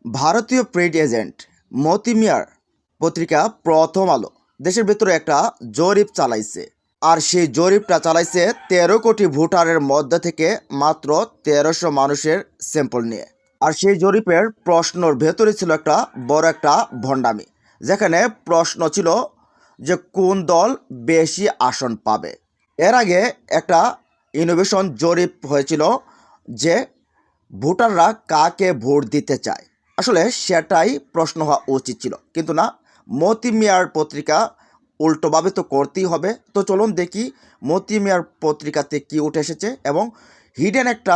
ভারতীয় print agent মতি মিয়ার পত্রিকা প্রথম আলো দেশের ভেতরে একটা জরিপ চালাইছে। আর সেই জরিপটা চালাইছে 13 কোটি ভোটারের মধ্যে থেকে মাত্র 1300 মানুষের স্যাম্পল নিয়ে। আর সেই জরিপের প্রশ্নর ভেতরে ছিল একটা বড় একটা ভণ্ডামি, যেখানে প্রশ্ন ছিল যে কোন দল বেশি আসন পাবে। এর আগে একটা ইনোভেশন জরিপ হয়েছিল যে ভোটাররা কাকে ভোট দিতে চায়, আসলে সেটাই প্রশ্ন হওয়া উচিত ছিল, কিন্তু না, মতি মিয়ার পত্রিকা উল্টোভাবে তো করতেই হবে। তো চলুন দেখি মতি মিয়ার পত্রিকাতে কি উঠে এসেছে, এবং হিডেন একটা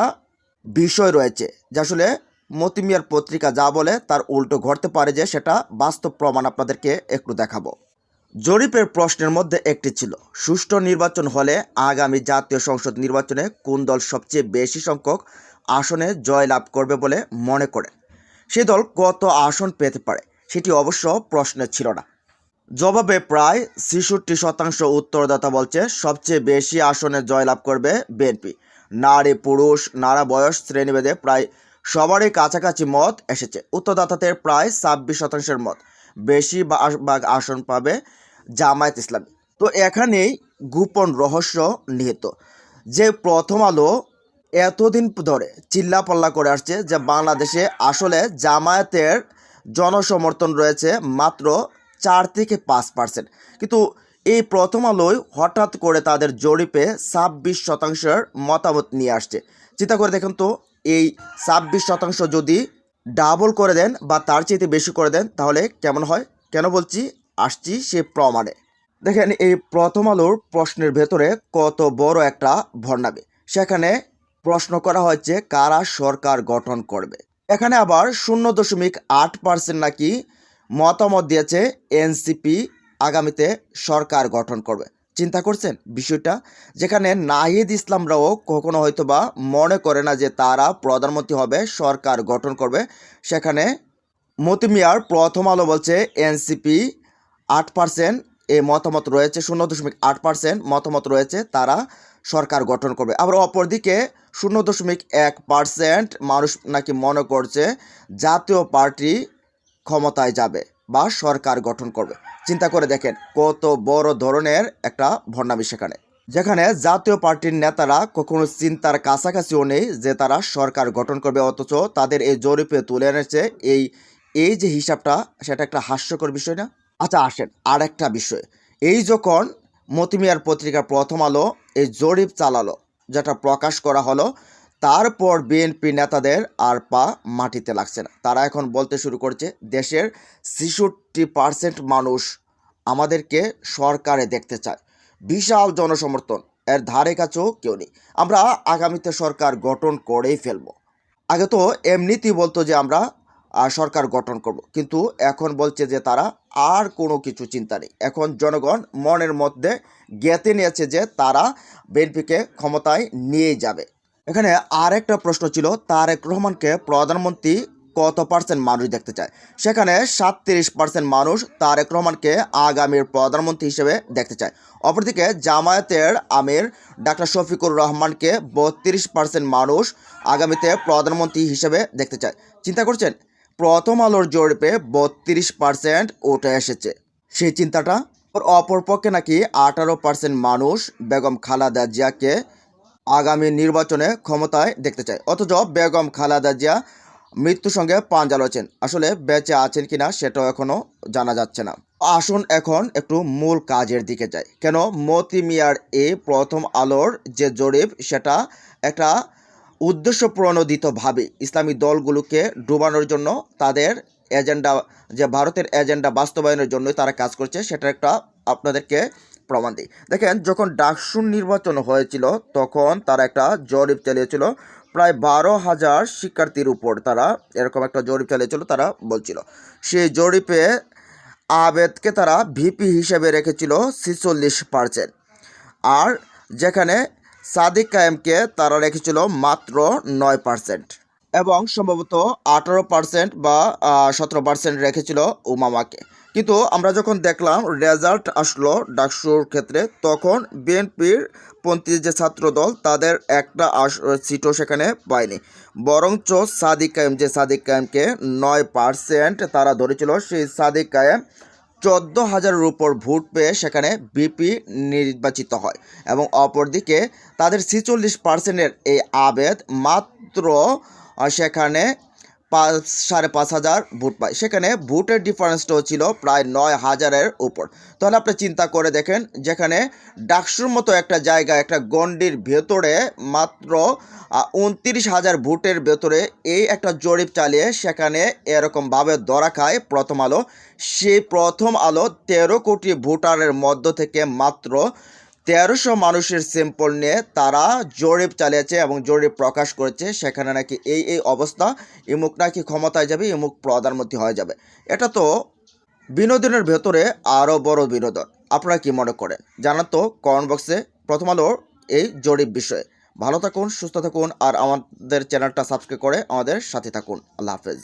বিষয় রয়েছে যে আসলে মতি মিয়ার পত্রিকা যা বলে তার উল্টো ঘটতে পারে, যে সেটা বাস্তব প্রমাণ আপনাদেরকে একটু দেখাবো। জরিপের প্রশ্নের মধ্যে একটি ছিল, সুষ্ঠু নির্বাচন হলে আগামী জাতীয় সংসদ নির্বাচনে কোন দল সবচেয়ে বেশি সংখ্যক আসনে জয়লাভ করবে বলে মনে করেন। সে দল কত আসন পেতে পারে সেটি অবশ্য প্রশ্নে ছিল না। জবাবে প্রায় 66% উত্তরদাতা বলছে সবচেয়ে বেশি আসনে জয়লাভ করবে বিএনপি। নারী পুরুষ নানা বয়স শ্রেণীভেদে প্রায় সবারই কাছাকাছি মত এসেছে। উত্তরদাতাদের প্রায় 26% মত বেশি ভাগ আসন পাবে জামায়াত ইসলামী। তো এখানেই গোপন রহস্য নিহিত, যে প্রথম আলো এতদিন ধরে চিল্লাপাল্লা করে আসছে যে বাংলাদেশে আসলে জামায়াতের জনসমর্থন রয়েছে মাত্র 4 থেকে 5%, কিন্তু এই প্রথম আলোয় হঠাৎ করে তাদের জরিপে 26% মতামত নিয়ে আসছে। চিন্তা করে দেখুন তো, এই 26% যদি ডাবল করে দেন বা তার চেয়ে বেশি করে দেন তাহলে কেমন হয়। কেন বলছি, আসছি সে প্রমাণে। দেখেন এই প্রথম আলোর প্রশ্নের ভেতরে কত বড় একটা ভণ্ডামি। সেখানে প্রশ্ন করা হয়েছে কারা সরকার গঠন করবে। এখানে আবার 0.8% নাকি মতামত দিয়েছে এনসিপি আগামীতে সরকার গঠন করবে। চিন্তা করছেন বিষয়টা, যেখানে নাহিদ ইসলামরাও কখনো হয়তো বা মনে করে না যে তারা প্রধানমন্ত্রী হবে, সরকার গঠন করবে। সেখানে মতি মিয়ার প্রথম আলো বলছে এনসিপি 8% এই মতামত রয়েছে, 0.8% মতামত রয়েছে তারা সরকার গঠন করবে। আবার অপরদিকে 0.1% মানুষ নাকি মনে করছে জাতীয় পার্টি ক্ষমতায় যাবে বা সরকার গঠন করবে। চিন্তা করে দেখেন কত বড় ধরনের একটা ভণ্ডামি সেখানে, যেখানে জাতীয় পার্টির নেতারা কখনো চিন্তার কাছাকাছিও নেই যে তারা সরকার গঠন করবে, অথচ তাদের এই জরিপে তুলে এনেছে এই যে হিসাবটা, সেটা একটা হাস্যকর বিষয় না? আচ্ছা আসেন আর একটা বিষয়, এই যখন মতি মিয়ার পত্রিকার প্রথম আলো এই জরিপ চালালো, যেটা প্রকাশ করা হলো, তারপর বিএনপি নেতাদের আর পা মাটিতে লাগছে না। তারা এখন বলতে শুরু করছে দেশের 66% মানুষ আমাদেরকে সরকারে দেখতে চায়, বিশাল জনসমর্থন, এর ধারে কাছেও কেউ নেই, আমরা আগামীতে সরকার গঠন করেই ফেলবো। আগে তো এমনিতেই বলতো যে আমরা সরকার গঠন করব, কিন্তু এখন বলছে যে তারা আর কোনো কিছু চিন্তা নেই। এখন জনগণ মনের মধ্যে গেঁথে নিয়েছে যে তারা বিএনপিকে ক্ষমতায় নিয়ে যাবে। এখানে আর একটা প্রশ্ন ছিল, তারেক রহমানকে প্রধানমন্ত্রী কত পার্সেন্ট মানুষ দেখতে চায়। সেখানে 37% মানুষ তারেক রহমানকে আগামীর প্রধানমন্ত্রী হিসেবে দেখতে চায়। অপরদিকে জামায়াতের আমির ডাক্তার শফিকুর রহমানকে 32% মানুষ আগামীতে প্রধানমন্ত্রী হিসেবে দেখতে চায়। চিন্তা করছেন, প্রথম আলোর জরিপে 32% উঠে এসেছে সেই চিন্তাটা। অপরপক্ষে নাকি 18% মানুষ বেগম খালেদা জিয়াকে আগামী নির্বাচনে ক্ষমতায় দেখতে চায়, অথচ বেগম খালেদা জিয়া মৃত্যুর সঙ্গে পাঞ্জা লড়ছেন, আসলে বেঁচে আছেন কিনা সেটাও এখনও জানা যাচ্ছে না। আসুন এখন একটু মূল কাজের দিকে যাই। কেন মতি মিয়ার এই প্রথম আলোর যে জরিপ, সেটা একটা উদ্দেশ্যপ্রণোদিতভাবে ইসলামী দলগুলোকে ডুবানোর জন্য, তাদের এজেন্ডা, যে ভারতের এজেন্ডা বাস্তবায়নের জন্যই তারা কাজ করছে, সেটা একটা আপনাদেরকে প্রমাণ দিই। দেখেন যখন ডাকসুর নির্বাচন হয়েছিল তখন তারা একটা জরিপ চালিয়েছিল, প্রায় 12,000 শিক্ষার্থীর উপর তারা এরকম একটা জরিপ চালিয়েছিল। তারা বলছিল সেই জরিপে আবেদকে তারা ভিপি হিসেবে রেখেছিল 46%, আর যেখানে সাদিক কায়েমকে তারা রেখেছিল মাত্র 9%, এবং সম্ভবত 18% বা 17% রেখেছিল উমামাকে। কিন্তু আমরা যখন দেখলাম রেজাল্ট আসলো ডাকসুর ক্ষেত্রে, তখন বিএনপির পন্থী যে ছাত্রদল তাদের একটা সিটও সেখানে পায়নি, বরঞ্চ সাদিক কায়েমকে 9% তারা ধরেছিল। সেই সাদিক কায়েম 14,000-এর উপর ভোট পেয়ে সেখানে ভিপি নির্বাচিত হয়, এবং অপরদিকে তাদের 46%-এর এই আবেদ মাত্র সেখানে 5,500 ভোট পায়। সেখানে ভোটের ডিফারেন্সটাও ছিল প্রায় 9,000-এর উপর। তাহলে আপনি চিন্তা করে দেখেন, যেখানে ডাকসুর মতো একটা জায়গা, একটা গণ্ডির ভেতরে মাত্র 29,000 ভোটের ভেতরে এই একটা জরিপ চালিয়ে সেখানে এরকমভাবে ধরা খায় প্রথম আলো। সেই প্রথম আলো 13 কোটি ভোটারের মধ্য থেকে মাত্র 1300 মানুষের স্যাম্পল নিয়ে তারা জরিপ চালিয়েছে এবং জরিপ প্রকাশ করেছে সেখানে নাকি এই অবস্থা, ইমুক নাকি ক্ষমতায় যাবে, ইমুক প্রধানমন্ত্রী হয়ে যাবে। এটা তো বিনোদনের ভেতরে আরও বড় বিনোদন। আপনারা কি মনে করেন জানান তো কমেন্ট বক্সে, প্রথম আলোর এই জরিপ বিষয়ে। ভালো থাকুন, সুস্থ থাকুন, আর আমাদের চ্যানেলটা সাবস্ক্রাইব করে আমাদের সাথে থাকুন। আল্লাহ হাফেজ।